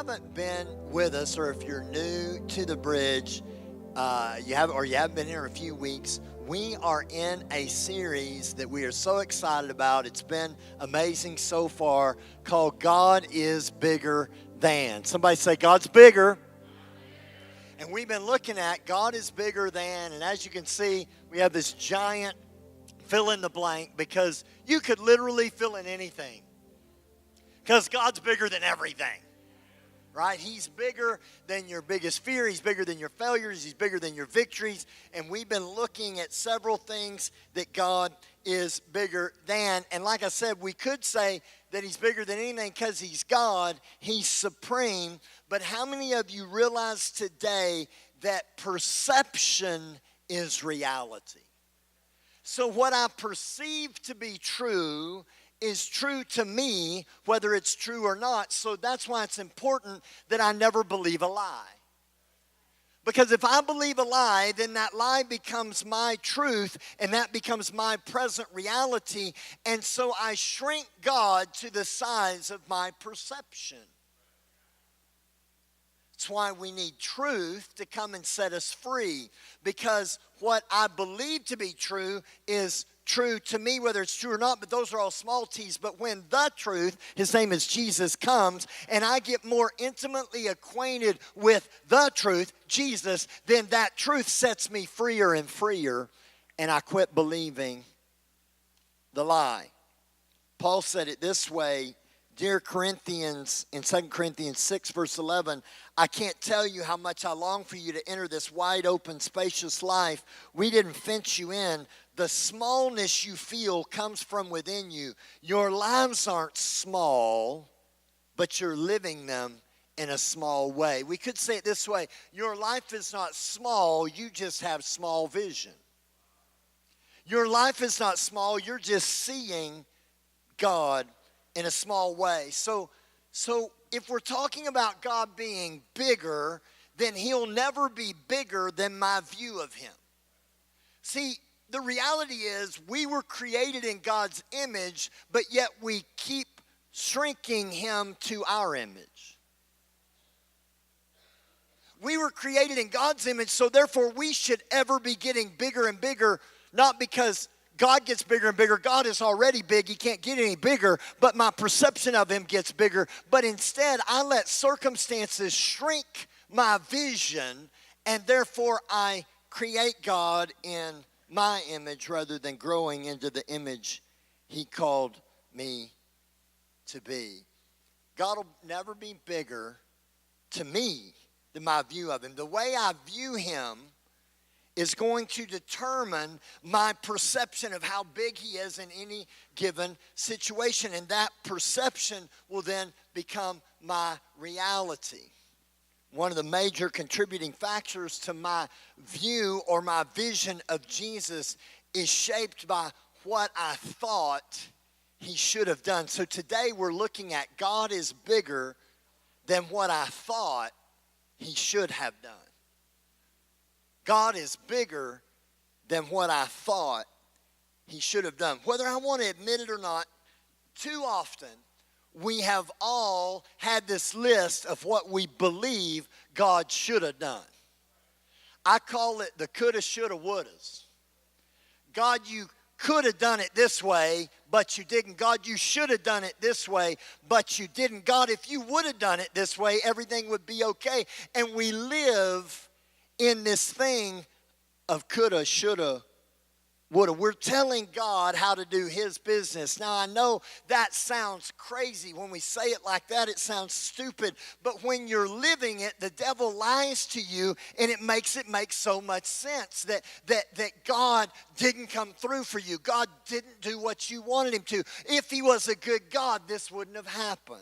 haven't been with us, or if you're new to the bridge, you haven't been here in a few weeks, we are in a series that we are so excited about. It's been amazing so far, called God is Bigger Than. Somebody say, God's bigger. And we've been looking at God is bigger than, and as you can see, we have this giant fill in the blank, because you could literally fill in anything. Because God's bigger than everything. Right? He's bigger than your biggest fear. He's bigger than your failures. He's bigger than your victories. And we've been looking at several things that God is bigger than. And like I said, we could say that he's bigger than anything because he's God. He's supreme. But how many of you realize today that perception is reality? So what I perceive to be true is true to me, whether it's true or not. So that's why it's important that I never believe a lie. Because if I believe a lie, then that lie becomes my truth, and that becomes my present reality. And so I shrink God to the size of my perception. That's why we need truth to come and set us free. Because what I believe to be true is true to me, whether it's true or not, but those are all small t's. But when the truth, his name is Jesus, comes, and I get more intimately acquainted with the truth, Jesus, then that truth sets me freer and freer, and I quit believing the lie. Paul said it this way, dear Corinthians, in 2 Corinthians 6, verse 11, I can't tell you how much I long for you to enter this wide open, spacious life. We didn't fence you in. The smallness you feel comes from within you. Your lives aren't small, but you're living them in a small way. We could say it this way, your life is not small, you just have small vision. Your life is not small, you're just seeing God in a small way. So if we're talking about God being bigger, then he'll never be bigger than my view of him. See, the reality is we were created in God's image, but yet we keep shrinking him to our image. We were created in God's image, so therefore we should ever be getting bigger and bigger, not because God gets bigger and bigger. God is already big. He can't get any bigger, but my perception of him gets bigger. But instead, I let circumstances shrink my vision, and therefore I create God in my image rather than growing into the image he called me to be. God will never be bigger to me than my view of him. The way I view him is going to determine my perception of how big he is in any given situation. And that perception will then become my reality. One of the major contributing factors to my view or my vision of Jesus is shaped by what I thought he should have done. So today we're looking at God is bigger than what I thought he should have done. God is bigger than what I thought he should have done. Whether I want to admit it or not, too often we have all had this list of what we believe God should have done. I call it the coulda, shoulda, wouldas. God, you could have done it this way, but you didn't. God, you should have done it this way, but you didn't. God, if you would have done it this way, everything would be okay. And we live in this thing of coulda, shoulda, woulda. We're telling God how to do his business. Now, I know that sounds crazy. When we say it like that, it sounds stupid. But when you're living it, the devil lies to you, and it makes make so much sense that God didn't come through for you. God didn't do what you wanted him to. If he was a good God, this wouldn't have happened.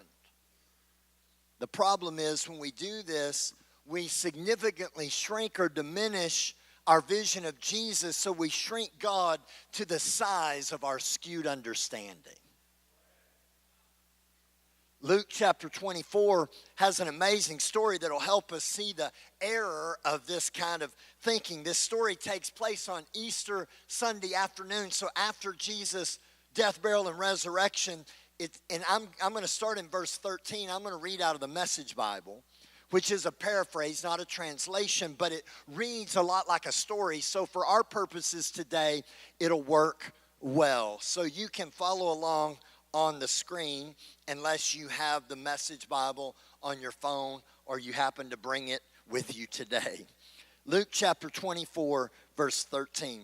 The problem is when we do this, we significantly shrink or diminish our vision of Jesus, so we shrink God to the size of our skewed understanding. Luke chapter 24 has an amazing story that will help us see the error of this kind of thinking. This story takes place on Easter Sunday afternoon, so after Jesus' death, burial, and resurrection, and I'm going to start in verse 13. I'm going to read out of the Message Bible, which is a paraphrase, not a translation, but it reads a lot like a story. So for our purposes today, it'll work well. So you can follow along on the screen unless you have the Message Bible on your phone or you happen to bring it with you today. Luke chapter 24, verse 13.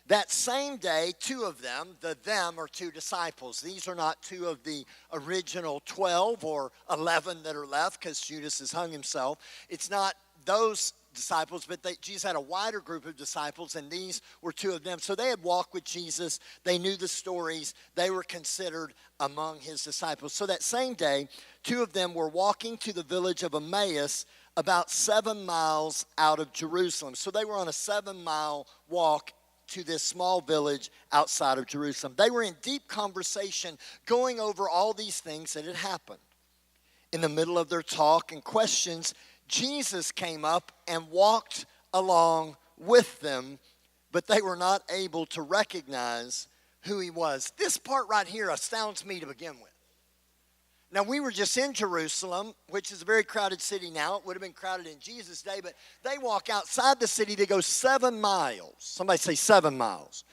That same day, two of them, the them are two disciples. These are not two of the original 12 or 11 that are left because Judas has hung himself. It's not those disciples, but Jesus had a wider group of disciples, and these were two of them. So they had walked with Jesus. They knew the stories. They were considered among his disciples. So that same day, two of them were walking to the village of Emmaus, about 7 miles out of Jerusalem. So they were on a 7-mile walk to this small village outside of Jerusalem. They were in deep conversation going over all these things that had happened. In the middle of their talk and questions, Jesus came up and walked along with them, but they were not able to recognize who he was. This part right here astounds me to begin with. Now, we were just in Jerusalem, which is a very crowded city now. It would have been crowded in Jesus' day, but they walk outside the city. They go 7 miles. Somebody say 7 miles.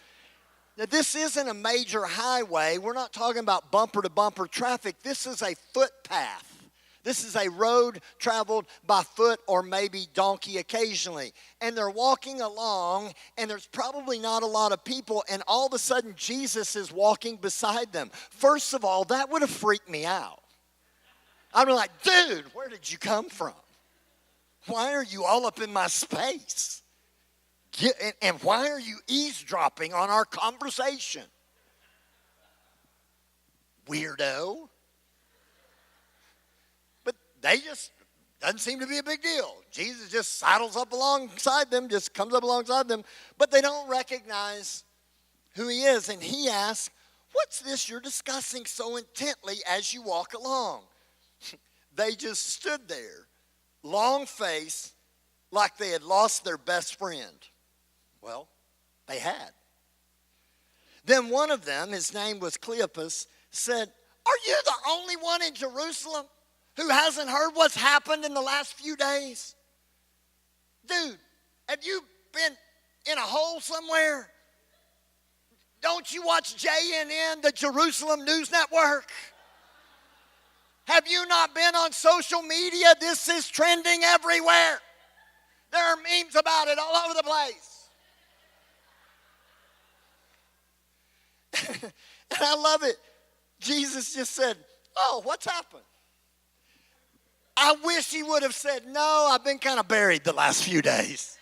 Now, this isn't a major highway. We're not talking about bumper-to-bumper traffic. This is a footpath. This is a road traveled by foot or maybe donkey occasionally. And they're walking along, and there's probably not a lot of people, and all of a sudden, Jesus is walking beside them. First of all, that would have freaked me out. I'd be like, dude, where did you come from? Why are you all up in my space? And why are you eavesdropping on our conversation? Weirdo. But they just, doesn't seem to be a big deal. Jesus just saddles up alongside them, just comes up alongside them, but they don't recognize who he is. And he asks, what's this you're discussing so intently as you walk along? They just stood there, long-faced, like they had lost their best friend. Well, they had. Then one of them, his name was Cleopas, said, are you the only one in Jerusalem who hasn't heard what's happened in the last few days? Dude, have you been in a hole somewhere? Don't you watch JNN, the Jerusalem News Network? Have you not been on social media? This is trending everywhere. There are memes about it all over the place. And I love it. Jesus just said, oh, what's happened? I wish he would have said, no, I've been kind of buried the last few days.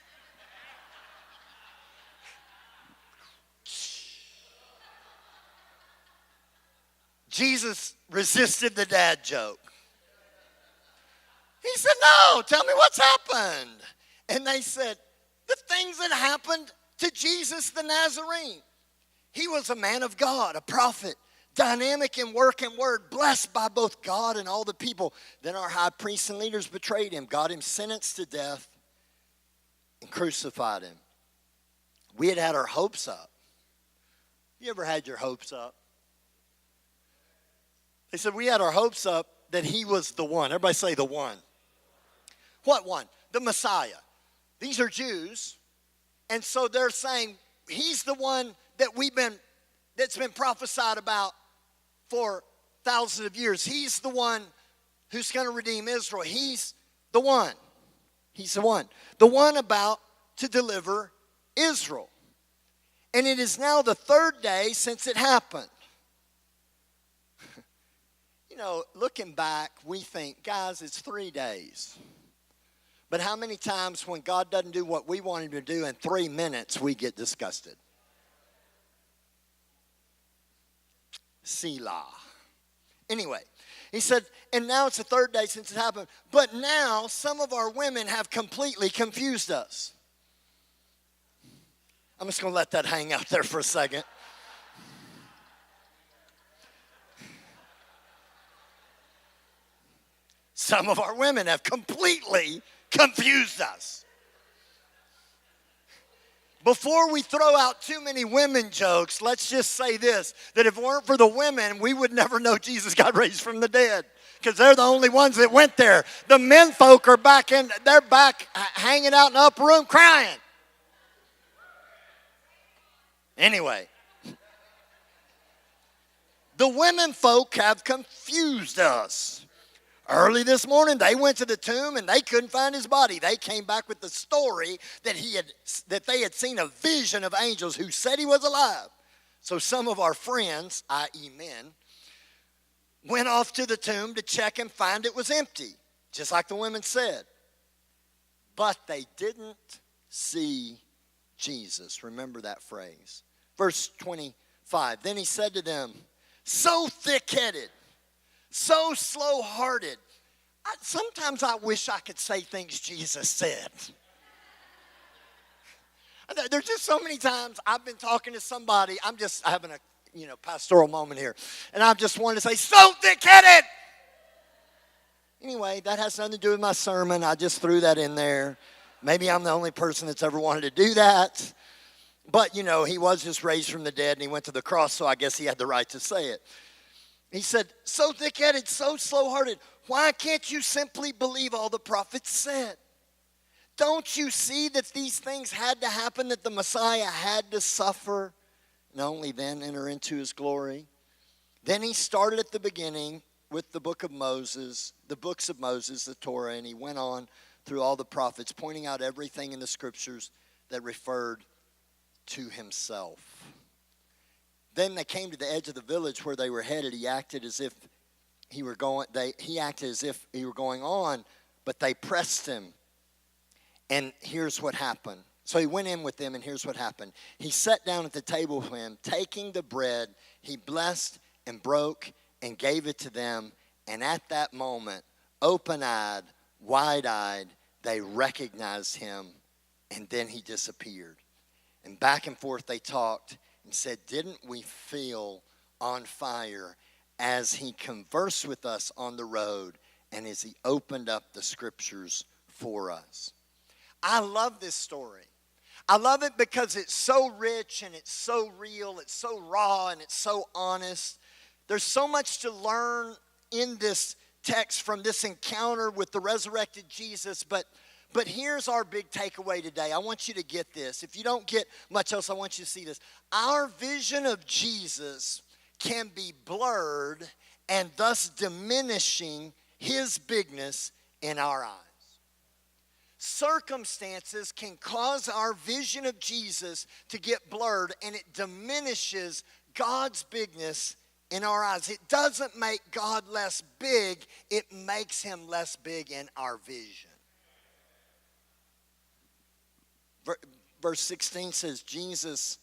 Jesus resisted the dad joke. He said, no, tell me what's happened. And they said, the things that happened to Jesus the Nazarene. He was a man of God, a prophet, dynamic in work and word, blessed by both God and all the people. Then our high priests and leaders betrayed him, got him sentenced to death, and crucified him. We had our hopes up. You ever had your hopes up? They said, we had our hopes up that he was the one. Everybody say the one. What one? The Messiah. These are Jews. And so they're saying, he's the one that's been prophesied about for thousands of years. He's the one who's going to redeem Israel. He's the one. He's the one. The one about to deliver Israel. And it is now the 3rd day since it happened. You know, looking back, we think, guys, it's 3 days. But how many times when God doesn't do what we want him to do in 3 minutes, we get disgusted? Selah. Anyway, he said, and now it's the 3rd day since it happened. But now some of our women have completely confused us. I'm just going to let that hang out there for a second. Some of our women have completely confused us. Before we throw out too many women jokes, let's just say this, that if it weren't for the women, we would never know Jesus got raised from the dead, because they're the only ones that went there. The men folk are they're back hanging out in the upper room crying. Anyway, the women folk have confused us. Early this morning, they went to the tomb and they couldn't find his body. They came back with the story that they had seen a vision of angels who said he was alive. So some of our friends, i.e. men, went off to the tomb to check and find it was empty, just like the women said. But they didn't see Jesus. Remember that phrase. Verse 25, then he said to them, so thick-headed, so slow-hearted. Sometimes I wish I could say things Jesus said. There's just so many times I've been talking to somebody. I'm just having a pastoral moment here. And I just wanted to say, so thick-headed. Anyway, that has nothing to do with my sermon. I just threw that in there. Maybe I'm the only person that's ever wanted to do that. But, he was just raised from the dead and he went to the cross, so I guess he had the right to say it. He said, so thick-headed, so slow-hearted, why can't you simply believe all the prophets said? Don't you see that these things had to happen, that the Messiah had to suffer and only then enter into his glory? Then he started at the beginning with the books of Moses, the Torah, and he went on through all the prophets, pointing out everything in the scriptures that referred to himself. Then they came to the edge of the village where they were headed. He acted as if he were going on, but they pressed him. And here's what happened. So he went in with them, and here's what happened. He sat down at the table with them. Taking the bread, he blessed and broke and gave it to them. And at that moment, open-eyed, wide-eyed, they recognized him, and then he disappeared. And back and forth they talked and said, didn't we feel on fire as he conversed with us on the road and as he opened up the scriptures for us? I love this story. I love it because it's so rich and it's so real, it's so raw and it's so honest. There's so much to learn in this text from this encounter with the resurrected Jesus, but here's our big takeaway today. I want you to get this. If you don't get much else, I want you to see this. Our vision of Jesus can be blurred and thus diminishing his bigness in our eyes. Circumstances can cause our vision of Jesus to get blurred, and it diminishes God's bigness in our eyes. It doesn't make God less big, it makes him less big in our vision. Verse 16 says, Jesus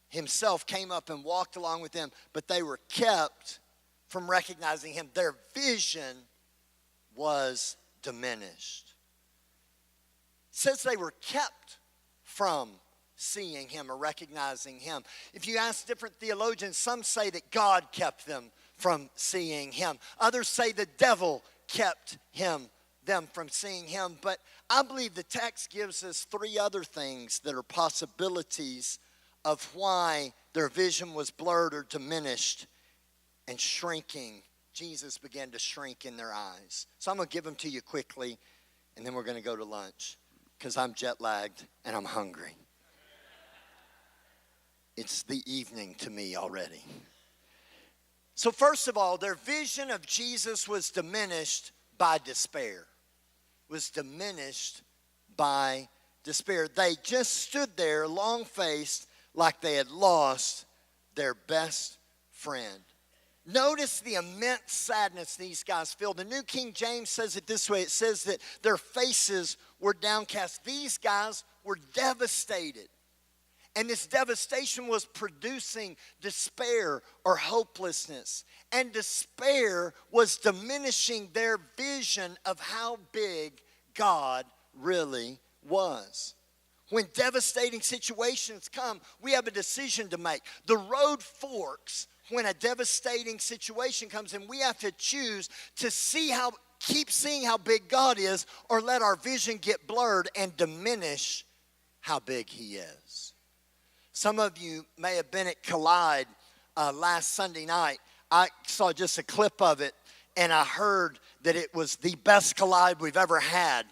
himself came up and walked along with them, but they were kept from recognizing him. Their vision was diminished. It says they were kept from seeing him or recognizing him. If you ask different theologians, some say that God kept them from seeing him. Others say the devil kept them from seeing him. But I believe the text gives us three other things that are possibilities of why their vision was blurred or diminished and shrinking. Jesus began to shrink in their eyes. So I'm going to give them to you quickly, and then we're going to go to lunch because I'm jet lagged and I'm hungry. It's the evening to me already. So first of all, their vision of Jesus was diminished by despair. Was diminished by despair. They just stood there long-faced like they had lost their best friend. Notice the immense sadness these guys feel. The New King James says it this way. It says that their faces were downcast. These guys were devastated. And this devastation was producing despair or hopelessness. And despair was diminishing their vision of how big God really was. When devastating situations come, we have a decision to make. The road forks when a devastating situation comes, and we have to choose to keep seeing how big God is, or let our vision get blurred and diminish how big he is. Some of you may have been at Collide last Sunday night. I saw just a clip of it, and I heard that it was the best Collide we've ever had.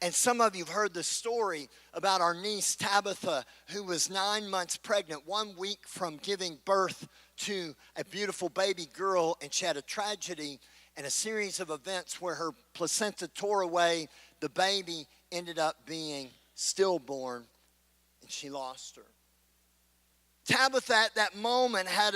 And some of you have heard the story about our niece Tabitha, who was 9 months pregnant, 1 week from giving birth to a beautiful baby girl, and she had a tragedy and a series of events where her placenta tore away. The baby ended up being stillborn, and she lost her. Tabitha at that moment had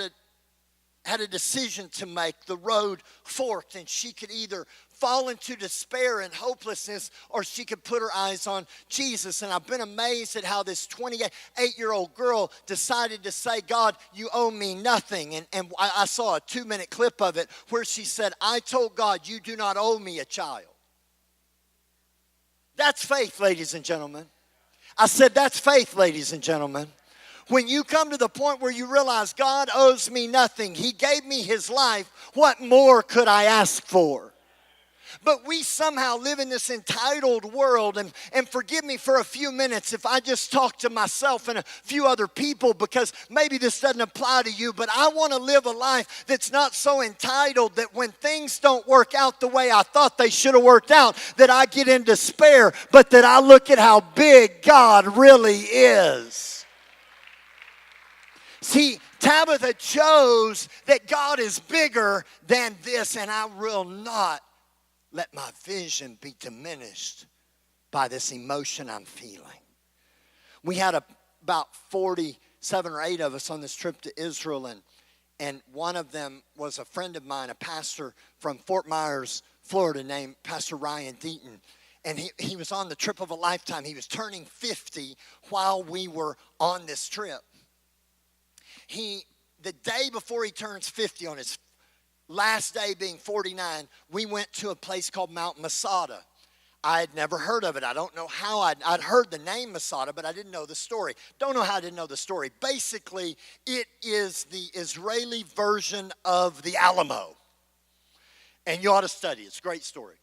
a decision to make. The road forked, and she could either fall into despair and hopelessness, or she could put her eyes on Jesus. And I've been amazed at how this 28-year-old girl decided to say, God, you owe me nothing. And I saw a 2-minute clip of it where she said, I told God, you do not owe me a child. That's faith, ladies and gentlemen. I said, that's faith, ladies and gentlemen. When you come to the point where you realize God owes me nothing, he gave me his life, what more could I ask for? But we somehow live in this entitled world, and forgive me for a few minutes if I just talk to myself and a few other people, because maybe this doesn't apply to you, but I want to live a life that's not so entitled that when things don't work out the way I thought they should have worked out, that I get in despair, but that I look at how big God really is. See, Tabitha chose that God is bigger than this, and I will not let my vision be diminished by this emotion I'm feeling. We had about 47 or 8 of us on this trip to Israel, and one of them was a friend of mine, a pastor from Fort Myers, Florida, named Pastor Denton. And he was on the trip of a lifetime. He was turning 50 while we were on this trip. The day before he turns 50, on his last day being 49, we went to a place called Mount Masada. I had never heard of it. I don't know how I'd heard the name Masada, but I didn't know the story. Don't know how I didn't know the story. Basically, it is the Israeli version of the Alamo. And you ought to study it. It's a great story.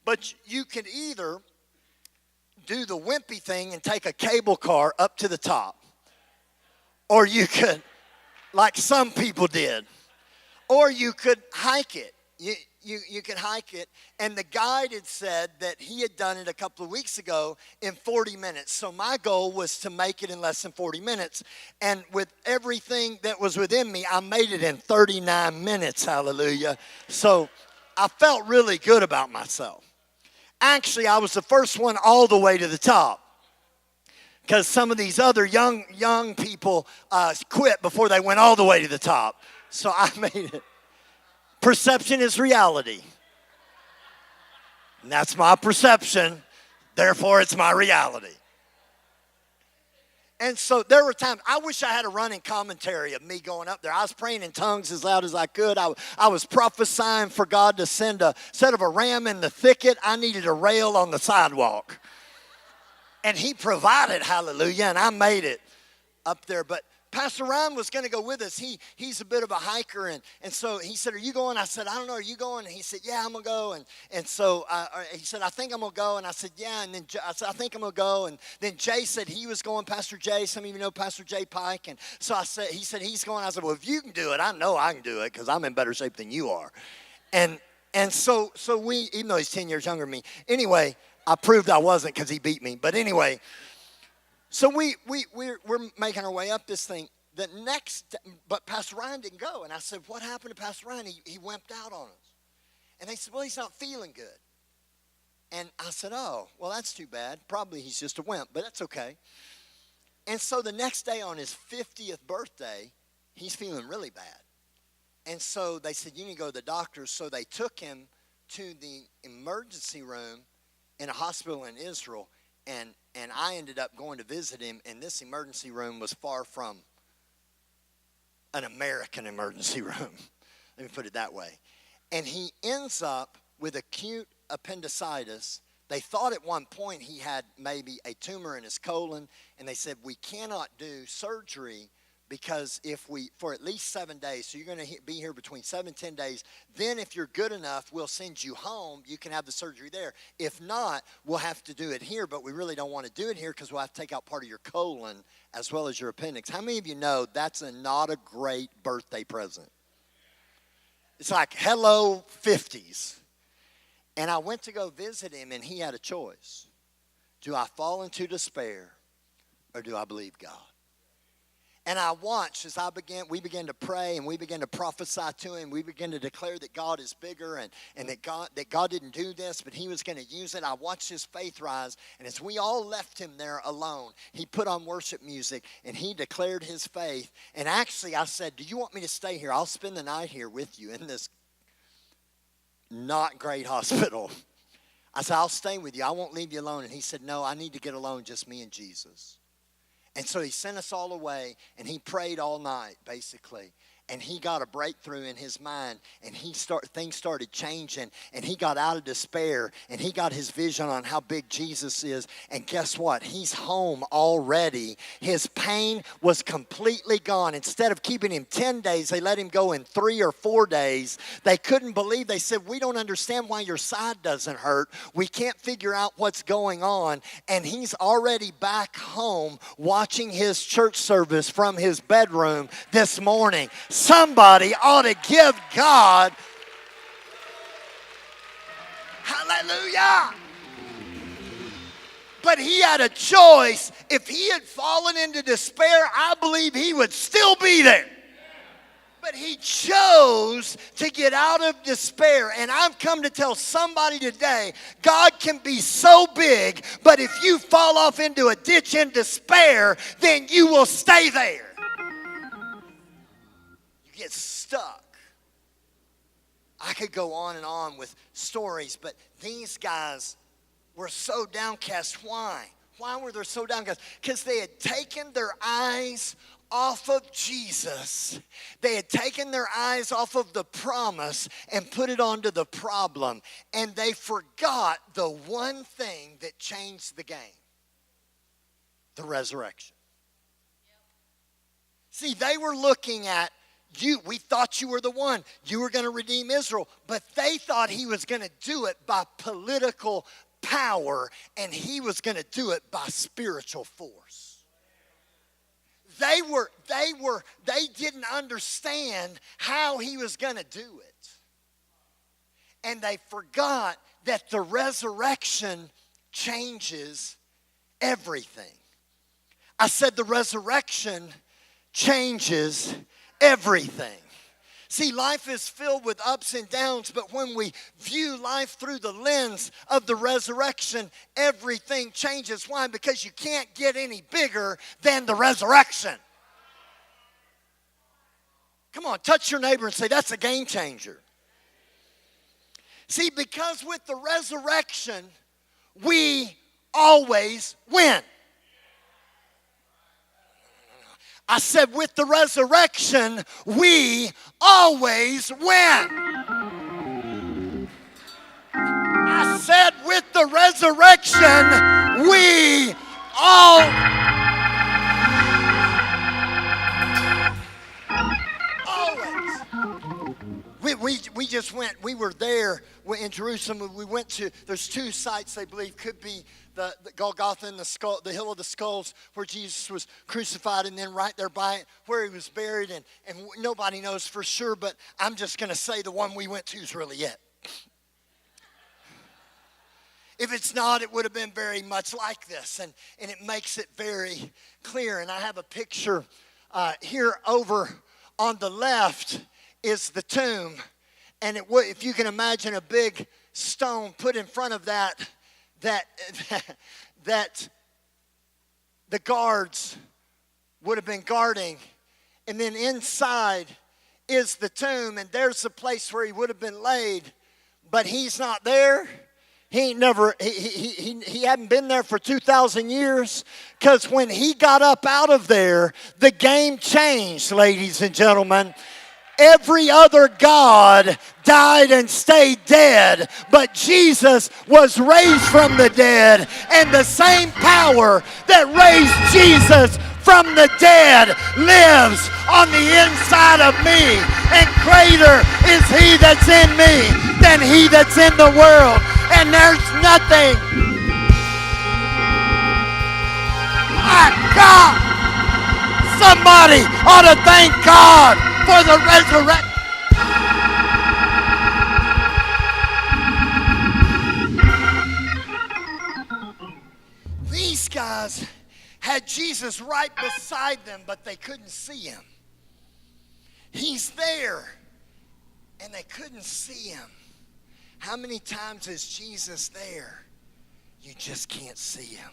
But you can either do the wimpy thing and take a cable car up to the top, or you could, like some people did, or you could hike it. You could hike it. And the guide had said that he had done it a couple of weeks ago in 40 minutes. So my goal was to make it in less than 40 minutes. And with everything that was within me, I made it in 39 minutes, hallelujah. So I felt really good about myself. Actually, I was the first one all the way to the top, because some of these other young people quit before they went all the way to the top. So I made it. Perception is reality. And that's my perception. Therefore, it's my reality. And so there were times, I wish I had a running commentary of me going up there. I was praying in tongues as loud as I could. I was prophesying for God to send instead of a ram in the thicket, I needed a rail on the sidewalk. And he provided, hallelujah, and I made it up there. But Pastor Ryan was going to go with us. He's a bit of a hiker, and so he said, are you going? I said, I don't know, are you going? And he said, yeah, I'm going to go. And so he said, I think I'm going to go. And I said, yeah. And then I said, I think I'm going to go. And then Jay said he was going, Pastor Jay. Some of you know Pastor Jay Pike. And so he said he's going. I said, well, if you can do it, I know I can do it, because I'm in better shape than you are. And so we, even though he's 10 years younger than me, anyway, I proved I wasn't, because he beat me. But anyway, so we're making our way up this thing. But Pastor Ryan didn't go. And I said, what happened to Pastor Ryan? He wimped out on us. And they said, well, he's not feeling good. And I said, oh, well, that's too bad. Probably he's just a wimp, but that's okay. And so the next day on his 50th birthday, he's feeling really bad. And so they said, you need to go to the doctor. So they took him to the emergency room in a hospital in Israel. And I ended up going to visit him, and this emergency room was far from an American emergency room. Let me put it that way. And he ends up with acute appendicitis. They thought at one point he had maybe a tumor in his colon, and they said, we cannot do surgery Because if we, for at least 7 days, so you're going to be here between 7 and 10 days, then if you're good enough, we'll send you home. You can have the surgery there. If not, we'll have to do it here, but we really don't want to do it here because we'll have to take out part of your colon as well as your appendix. How many of you know that's not a great birthday present? It's like, hello, 50s. And I went to go visit him, and he had a choice. Do I fall into despair, or do I believe God? And I watched as we began to pray, and we began to prophesy to him. We began to declare that God is bigger, and that God didn't do this, but he was going to use it. I watched his faith rise, and as we all left him there alone, he put on worship music, and he declared his faith. And actually, I said, do you want me to stay here? I'll spend the night here with you in this not great hospital. I said, I'll stay with you. I won't leave you alone. And he said, no, I need to get alone, just me and Jesus. And so he sent us all away, and he prayed all night, basically. And he got a breakthrough in his mind, and things started changing, and he got out of despair, and he got his vision on how big Jesus is. And guess what? He's home already. His pain was completely gone. Instead of keeping him 10 days, they let him go in 3 or 4 days. They couldn't believe. They said, we don't understand why your side doesn't hurt. We can't figure out what's going on. And he's already back home watching his church service from his bedroom this morning. Somebody ought to give God, hallelujah. But he had a choice. If he had fallen into despair, I believe he would still be there. But he chose to get out of despair. And I've come to tell somebody today, God can be so big, but if you fall off into a ditch in despair, then you will stay there. Get stuck. I could go on and on with stories, but these guys were so downcast. Why? Why were they so downcast? Because they had taken their eyes off of Jesus. They had taken their eyes off of the promise and put it onto the problem. And they forgot the one thing that changed the game. The resurrection. See, they were looking at we thought you were the one. You were going to redeem Israel. But they thought he was going to do it by political power, and he was going to do it by spiritual force. They didn't understand how he was going to do it. And they forgot that the resurrection changes everything. I said the resurrection changes everything. See, life is filled with ups and downs, but when we view life through the lens of the resurrection, everything changes. Why? Because you can't get any bigger than the resurrection. Come on, touch your neighbor and say, that's a game changer. See, because with the resurrection, we always win. I said, with the resurrection, we always win. I said, with the resurrection, we always. We just went, we were there in Jerusalem. We went to, there's 2 sites they believe could be the Golgotha and the Hill of the Skulls, where Jesus was crucified, and then right there by it where he was buried, and nobody knows for sure, but I'm just going to say the one we went to is really it. If it's not, it would have been very much like this, and it makes it very clear. And I have a picture here over on the left is the tomb, and if you can imagine a big stone put in front of that the guards would have been guarding, and then inside is the tomb, and there's the place where he would have been laid, but he's not there. He hadn't been there for 2,000 years, because when he got up out of there, the game changed, ladies and gentlemen. Every other god died and stayed dead, but Jesus was raised from the dead, and the same power that raised Jesus from the dead lives on the inside of me. And greater is he that's in me than he that's in the world. And there's nothing. My God! Somebody ought to thank God for the resurrection. These guys had Jesus right beside them, but they couldn't see him. He's there, and they couldn't see him. How many times is Jesus there? You just can't see him.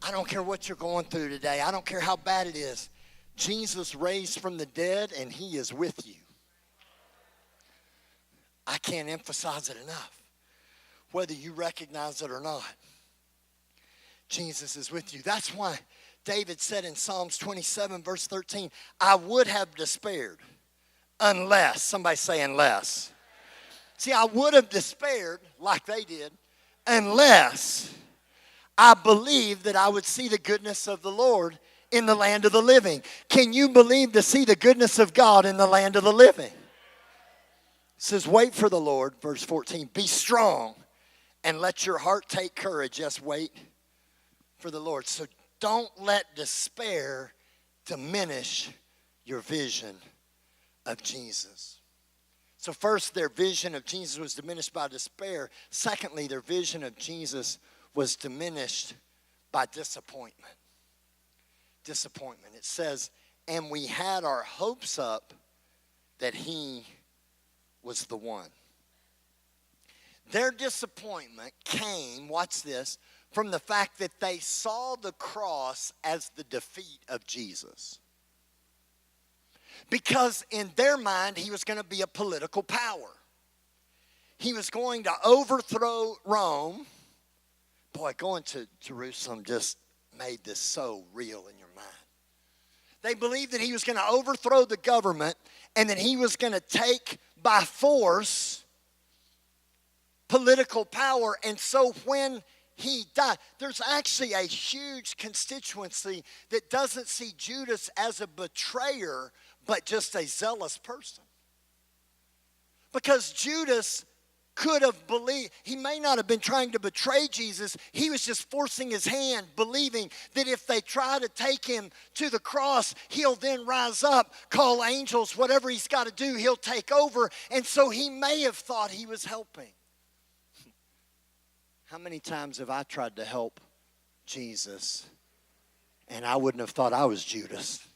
I don't care what you're going through today. I don't care how bad it is. Jesus raised from the dead, and he is with you. I can't emphasize it enough. Whether you recognize it or not, Jesus is with you. That's why David said in Psalms 27, verse 13, I would have despaired unless, somebody say unless. See, I would have despaired like they did unless I believed that I would see the goodness of the Lord in the land of the living. Can you believe to see the goodness of God in the land of the living? It says, wait for the Lord, verse 14. Be strong and let your heart take courage. Yes, wait for the Lord. So don't let despair diminish your vision of Jesus. So first, their vision of Jesus was diminished by despair. Secondly, their vision of Jesus was diminished by disappointment. Disappointment. It says, and we had our hopes up that he was the one. Their disappointment came, watch this, from the fact that they saw the cross as the defeat of Jesus. Because in their mind, he was going to be a political power. He was going to overthrow Rome. Boy, going to Jerusalem just made this so real in your mind. They believed that he was going to overthrow the government and that he was going to take by force political power. And so when he died, there's actually a huge constituency that doesn't see Judas as a betrayer, but just a zealous person. Because Judas could have believed, he may not have been trying to betray Jesus. He was just forcing his hand, believing that if they try to take him to the cross, he'll then rise up, call angels, whatever he's got to do, he'll take over. And so he may have thought he was helping. How many times have I tried to help Jesus and I wouldn't have thought I was Judas?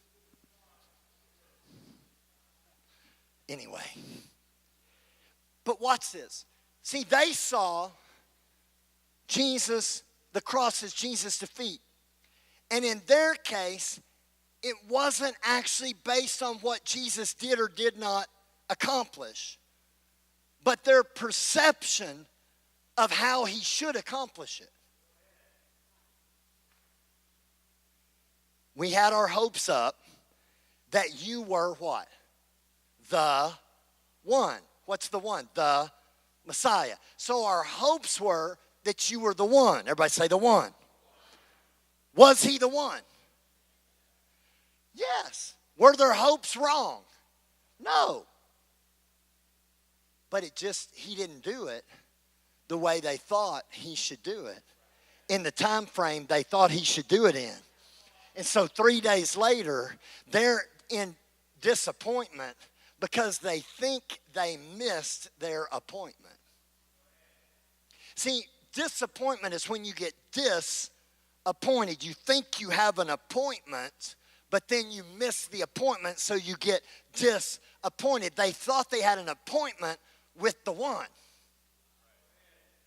Anyway. But watch this. See, they saw Jesus, the cross as Jesus' defeat. And in their case, it wasn't actually based on what Jesus did or did not accomplish, but their perception of how he should accomplish it. We had our hopes up that you were what? The one. What's the one? The Messiah. So our hopes were that you were the one. Everybody say the one. Was he the one? Yes. Were their hopes wrong? No. But he didn't do it the way they thought he should do it, in the time frame they thought he should do it in. And so 3 days later, they're in disappointment because they think they missed their appointment. See, disappointment is when you get disappointed. You think you have an appointment, but then you miss the appointment, so you get disappointed. They thought they had an appointment with the one.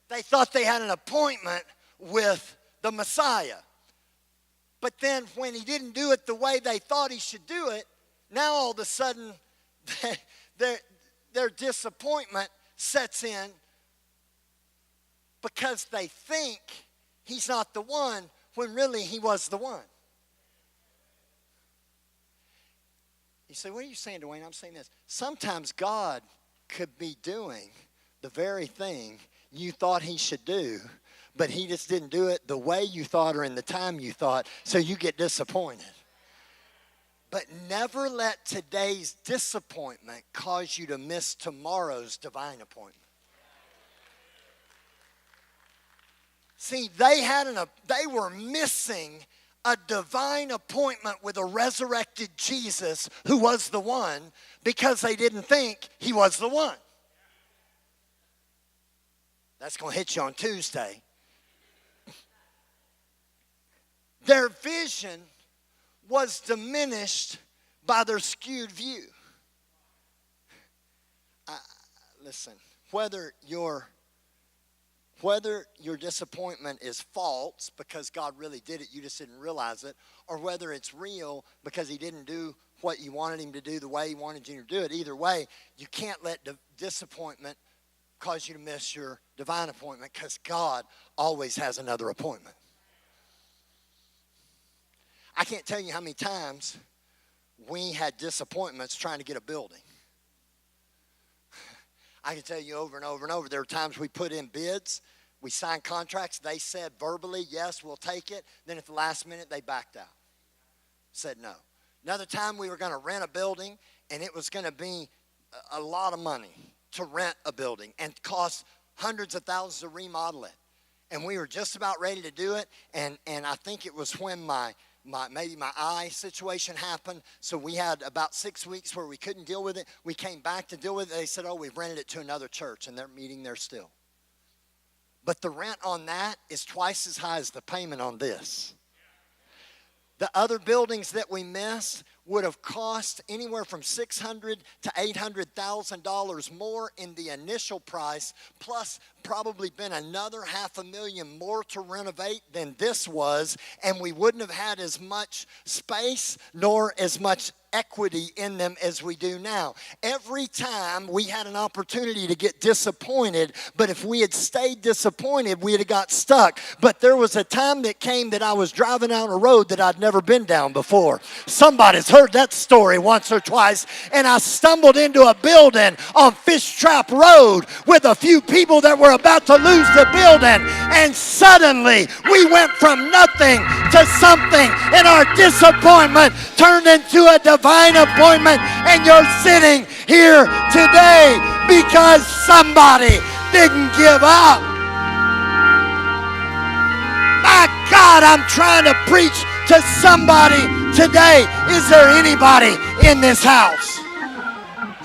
They thought they had an appointment with the Messiah. But then when he didn't do it the way they thought he should do it, now all of a sudden their disappointment sets in because they think he's not the one when really he was the one. You say, what are you saying, Duane? I'm saying this. Sometimes God could be doing the very thing you thought he should do, but he just didn't do it the way you thought or in the time you thought, so you get disappointed. But never let today's disappointment cause you to miss tomorrow's divine appointment. See, they were missing a divine appointment with a resurrected Jesus who was the one because they didn't think he was the one. That's going to hit you on Tuesday. Their vision was diminished by their skewed view. Listen, whether your disappointment is false because God really did it, you just didn't realize it, or whether it's real because he didn't do what you wanted him to do the way he wanted you to do it, either way, you can't let disappointment cause you to miss your divine appointment because God always has another appointment. I can't tell you how many times we had disappointments trying to get a building. I can tell you over and over and over. There were times we put in bids, we signed contracts, they said verbally, yes, we'll take it. Then at the last minute, they backed out, said no. Another time we were going to rent a building, and it was going to be a lot of money to rent a building and cost hundreds of thousands to remodel it. And we were just about ready to do it, and I think it was when maybe my eye situation happened, so we had about 6 weeks where we couldn't deal with it. We came back to deal with it. They said, oh, we've rented it to another church, and they're meeting there still. But the rent on that is twice as high as the payment on this. The other buildings that we missed would have cost anywhere from $600,000 to $800,000 more in the initial price, plus probably been another $500,000 more to renovate than this was, and we wouldn't have had as much space nor as much equity in them as we do now. Every time we had an opportunity to get disappointed, but if we had stayed disappointed, we'd have got stuck. But there was a time that came that I was driving down a road that I'd never been down before. Somebody's heard that story once or twice, and I stumbled into a building on Fishtrap Rd with a few people that were about to lose the building, and suddenly we went from nothing to something, and our disappointment turned into a divine appointment, and you're sitting here today because somebody didn't give up. My God, I'm trying to preach to somebody today. Is there anybody in this house?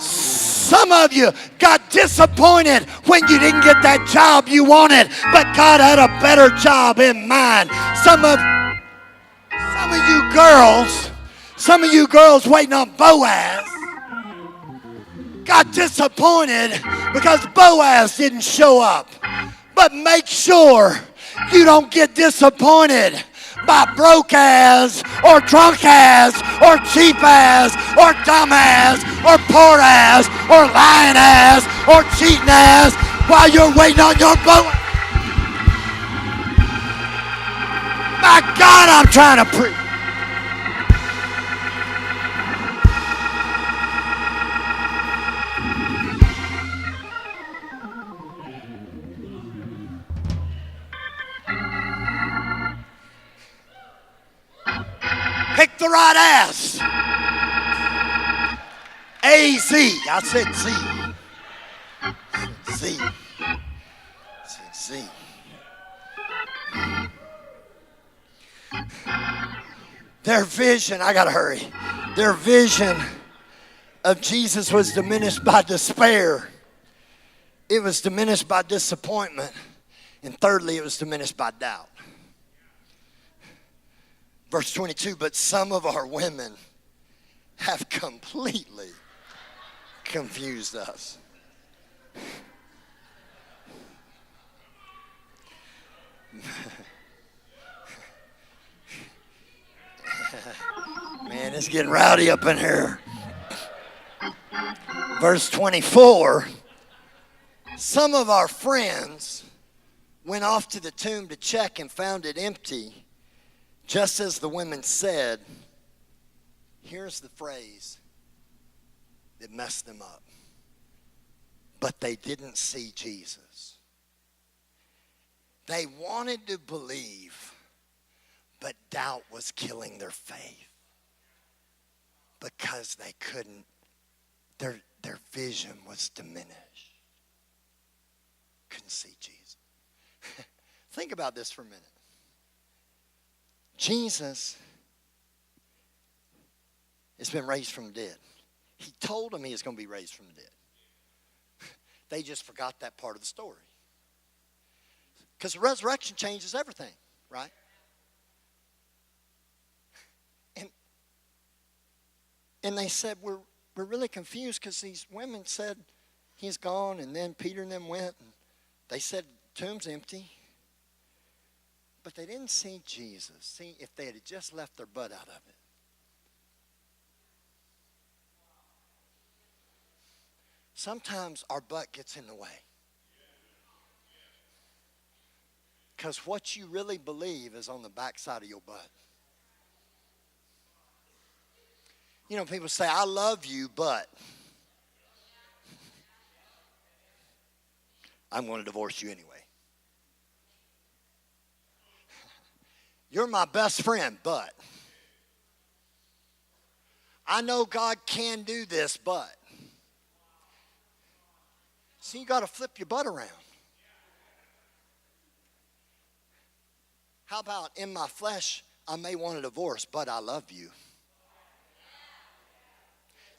Some of you got disappointed when you didn't get that job you wanted, but God had a better job in mind. Some of you girls waiting on Boaz got disappointed because Boaz didn't show up. But make sure you don't get disappointed by broke ass or drunk ass or cheap ass or dumb ass or poor ass or lying ass or cheating ass while you're waiting on your Boaz. My God, I'm trying to preach. Pick the right ass. A-Z. I said Z. Z. Z. Their vision, I gotta hurry. Their vision of Jesus was diminished by despair. It was diminished by disappointment. And thirdly, it was diminished by doubt. Verse 22, but some of our women have completely confused us. Man, it's getting rowdy up in here. Verse 24, some of our friends went off to the tomb to check and found it empty. Just as the women said, here's the phrase that messed them up. But they didn't see Jesus. They wanted to believe, but doubt was killing their faith because they couldn't, their vision was diminished. Couldn't see Jesus. Think about this for a minute. Jesus has been raised from the dead. He told them he was going to be raised from the dead. They just forgot that part of the story. Because the resurrection changes everything, right? And they said, we're really confused because these women said he's gone, and then Peter and them went, and they said tomb's empty. But they didn't see Jesus. See, if they had just left their butt out of it. Sometimes our butt gets in the way. Because what you really believe is on the backside of your butt. You know, people say, I love you, but I'm going to divorce you anyway. You're my best friend, but I know God can do this, but. See, you got to flip your butt around. How about in my flesh, I may want a divorce, but I love you.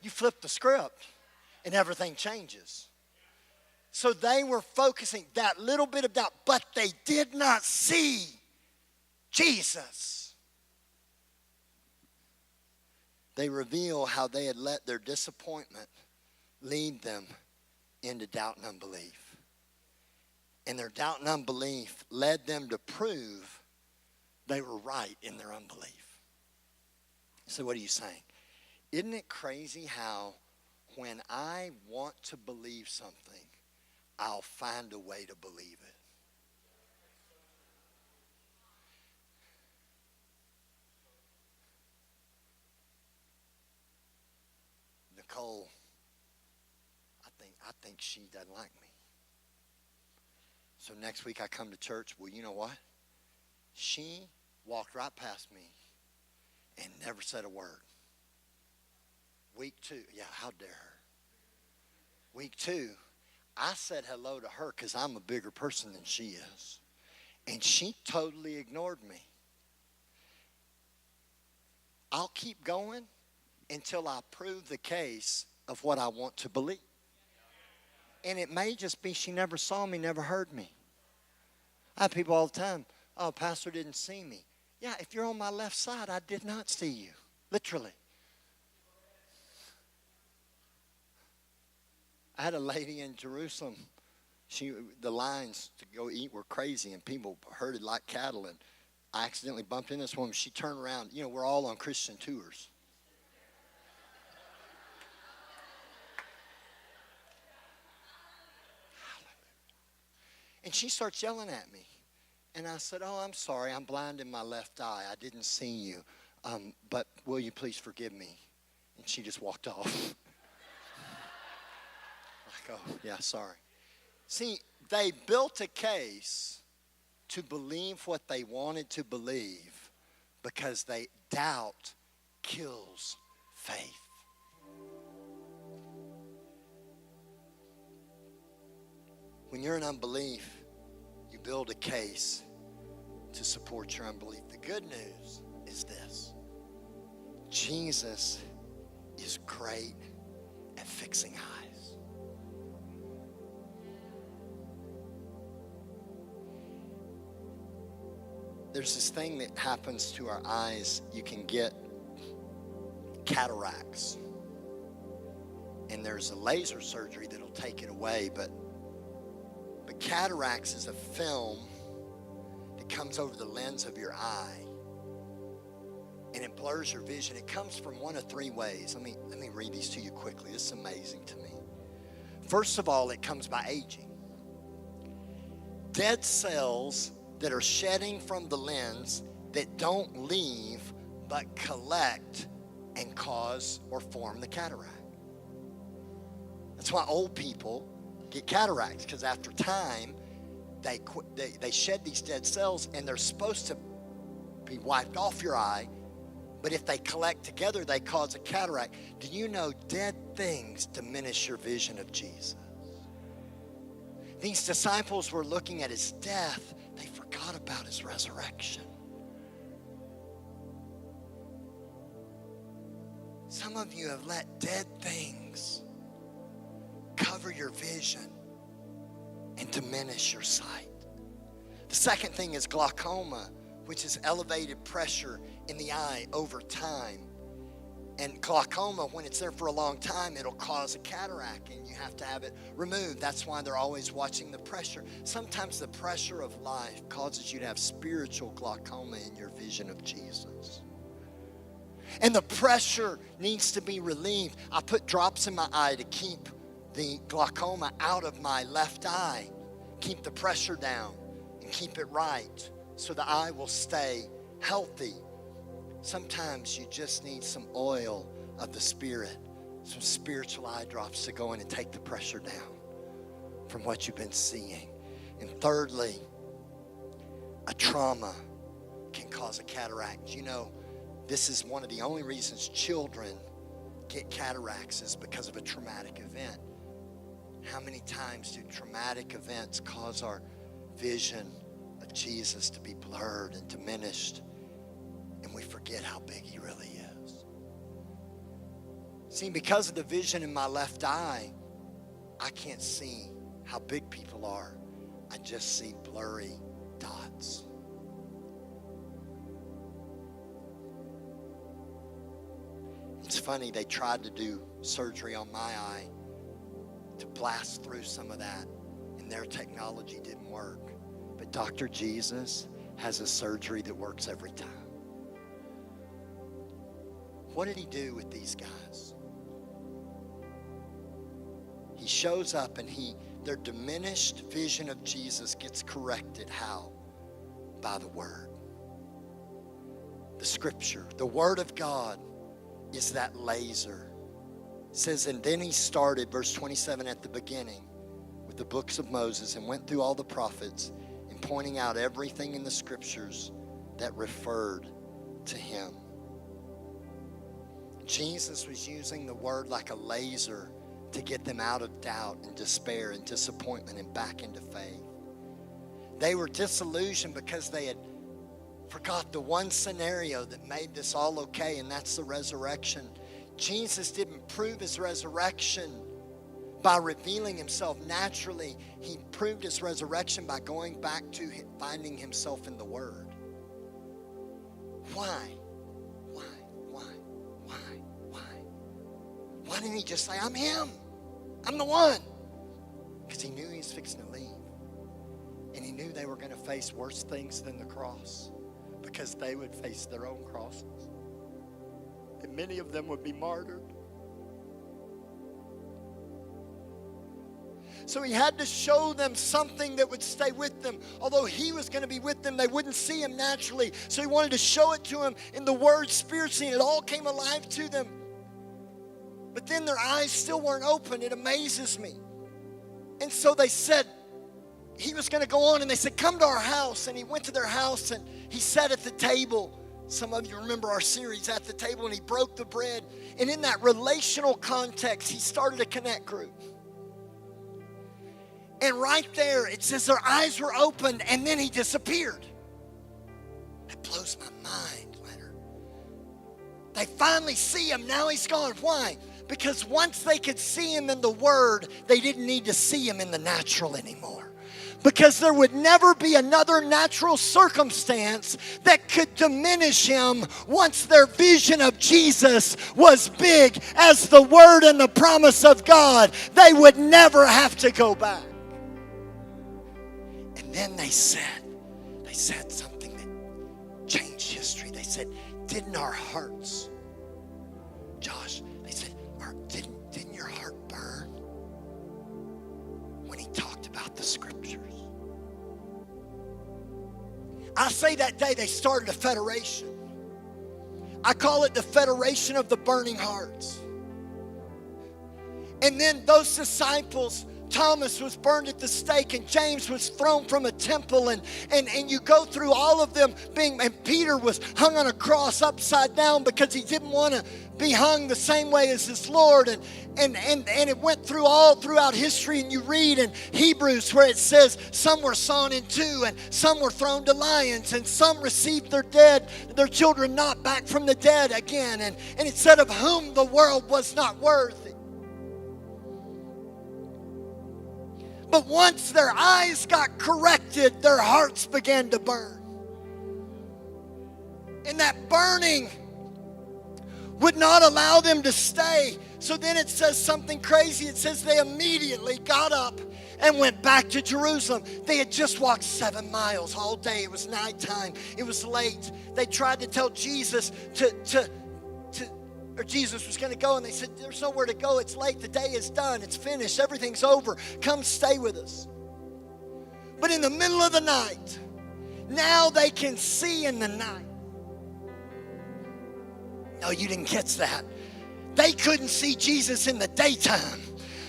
You flip the script and everything changes. So they were focusing that little bit of doubt, but they did not see Jesus. They reveal how they had let their disappointment lead them into doubt and unbelief. And their doubt and unbelief led them to prove they were right in their unbelief. So what are you saying? Isn't it crazy how when I want to believe something, I'll find a way to believe it? Nicole, I think she doesn't like me. So next week I come to church. Well, you know what? She walked right past me and never said a word. Week 2, yeah, how dare her. Week 2, I said hello to her because I'm a bigger person than she is. And she totally ignored me. I'll keep going until I prove the case of what I want to believe. And it may just be she never saw me, never heard me. I have people all the time, oh, pastor didn't see me. Yeah, if you're on my left side, I did not see you, literally. I had a lady in Jerusalem. The lines to go eat were crazy, and people herded like cattle. And I accidentally bumped into this woman. She turned around. You know, we're all on Christian tours. And she starts yelling at me. And I said, oh, I'm sorry. I'm blind in my left eye. I didn't see you. But will you please forgive me? And she just walked off. Oh, yeah, sorry. See, they built a case to believe what they wanted to believe because doubt kills faith. When you're in unbelief, you build a case to support your unbelief. The good news is this: Jesus is great at fixing eyes. There's this thing that happens to our eyes. You can get cataracts. And there's a laser surgery that'll take it away. But cataracts is a film that comes over the lens of your eye. And it blurs your vision. It comes from one of 3 ways. Let me read these to you quickly. This is amazing to me. First of all, it comes by aging. Dead cells that are shedding from the lens that don't leave but collect and cause or form the cataract. That's why old people get cataracts, because after time they shed these dead cells, and they're supposed to be wiped off your eye. But if they collect together, they cause a cataract. Do you know dead things diminish your vision of Jesus? These disciples were looking at his death. They forgot about his resurrection. Some of you have let dead things cover your vision and diminish your sight. The second thing is glaucoma, which is elevated pressure in the eye over time. And glaucoma, when it's there for a long time, it'll cause a cataract and you have to have it removed. That's why they're always watching the pressure. Sometimes the pressure of life causes you to have spiritual glaucoma in your vision of Jesus. And the pressure needs to be relieved. I put drops in my eye to keep the glaucoma out of my left eye, keep the pressure down and keep it right so the eye will stay healthy. Sometimes you just need some oil of the Spirit, some spiritual eye drops to go in and take the pressure down from what you've been seeing. And thirdly, a trauma can cause a cataract. You know, this is one of the only reasons children get cataracts is because of a traumatic event. How many times do traumatic events cause our vision of Jesus to be blurred and diminished, and we forget how big he really is? See, because of the vision in my left eye, I can't see how big people are. I just see blurry dots. It's funny, they tried to do surgery on my eye to blast through some of that, and their technology didn't work. But Dr. Jesus has a surgery that works every time. What did he do with these guys? He shows up and their diminished vision of Jesus gets corrected. How? By the Word. The Scripture, the Word of God is that laser. It says, and then he started, verse 27 at the beginning, with the books of Moses and went through all the prophets and pointing out everything in the Scriptures that referred to him. Jesus was using the Word like a laser to get them out of doubt and despair and disappointment and back into faith. They were disillusioned because they had forgot the one scenario that made this all okay, and that's the resurrection. Jesus didn't prove his resurrection by revealing himself naturally. He proved his resurrection by going back to finding himself in the Word. Why? Why didn't he just say, I'm him? I'm the one? Because he knew he was fixing to leave. And he knew they were going to face worse things than the cross, because they would face their own crosses. And many of them would be martyred. So he had to show them something that would stay with them. Although he was going to be with them, they wouldn't see him naturally. So he wanted to show it to them in the Word spiritually, and it all came alive to them. But then their eyes still weren't open. It amazes me. And so they said, he was going to go on, and they said, come to our house. And he went to their house, and he sat at the table. Some of you remember our series, At the Table, and he broke the bread. And in that relational context, he started a connect group. And right there, it says their eyes were opened, and then he disappeared. That blows my mind, Leonard. They finally see him. Now he's gone. Why? Because once they could see him in the Word, they didn't need to see him in the natural anymore. Because there would never be another natural circumstance that could diminish him once their vision of Jesus was big as the Word and the promise of God. They would never have to go back. And then they said something that changed history. They said, didn't our hearts, Josh, they said, didn't your heart burn when he talked about the Scriptures? I say that day they started a federation. I call it the Federation of the Burning Hearts. And then those disciples Thomas was burned at the stake, and James was thrown from a temple, and you go through all of them and Peter was hung on a cross upside down because he didn't want to be hung the same way as his Lord, and it went through all throughout history. And you read in Hebrews where it says some were sawn in two, and some were thrown to lions, and some received their children not back from the dead again, and it said of whom the world was not worthy. But once their eyes got corrected, their hearts began to burn. And that burning would not allow them to stay. So then it says something crazy. It says they immediately got up and went back to Jerusalem. They had just walked 7 miles all day. It was nighttime. It was late. They tried to tell Jesus Jesus was going to go, and they said, there's nowhere to go. It's late. The day is done. It's finished. Everything's over. Come stay with us. But in the middle of the night, now they can see in the night. No, you didn't catch that. They couldn't see Jesus in the daytime.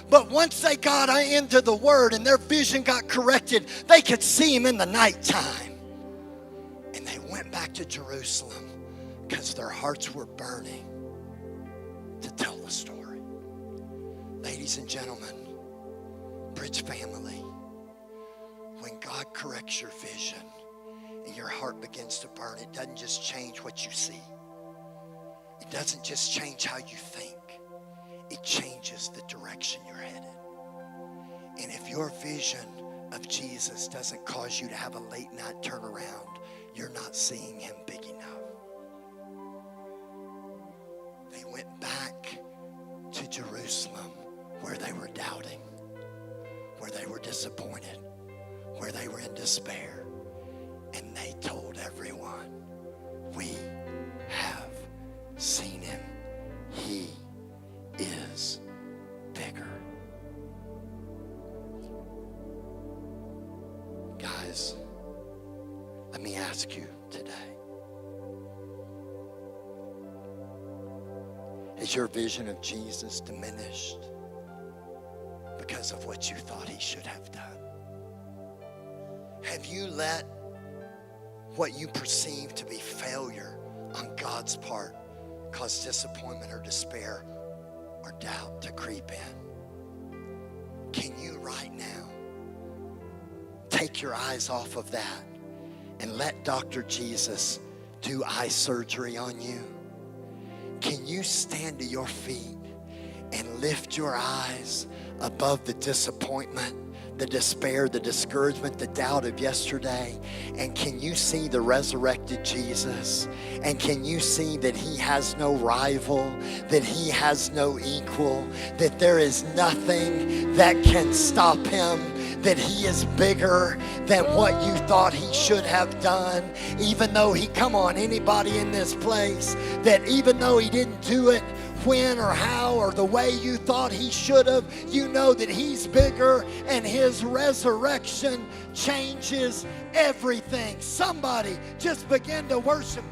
But once they got into the Word and their vision got corrected, they could see Him in the nighttime. And they went back to Jerusalem because their hearts were burning to tell the story. Ladies and gentlemen, Bridge family, when God corrects your vision and your heart begins to burn, it doesn't just change what you see. It doesn't just change how you think. It changes the direction you're headed. And if your vision of Jesus doesn't cause you to have a late night turnaround, you're not seeing Him big enough. They went back to Jerusalem where they were doubting, where they were disappointed, where they were in despair. And they told everyone, we have seen Him. He is bigger. Guys, let me ask you today. Has your vision of Jesus diminished because of what you thought He should have done? Have you let what you perceive to be failure on God's part cause disappointment or despair or doubt to creep in? Can you right now take your eyes off of that and let Dr. Jesus do eye surgery on you? Can you stand to your feet and lift your eyes above the disappointment, the despair, the discouragement, the doubt of yesterday? And can you see the resurrected Jesus? And can you see that He has no rival, that He has no equal, that there is nothing that can stop Him, that He is bigger than what you thought He should have done? Even though come on, anybody in this place, that even though He didn't do it when or how or the way you thought He should have, you know that He's bigger, and His resurrection changes everything. Somebody just begin to worship.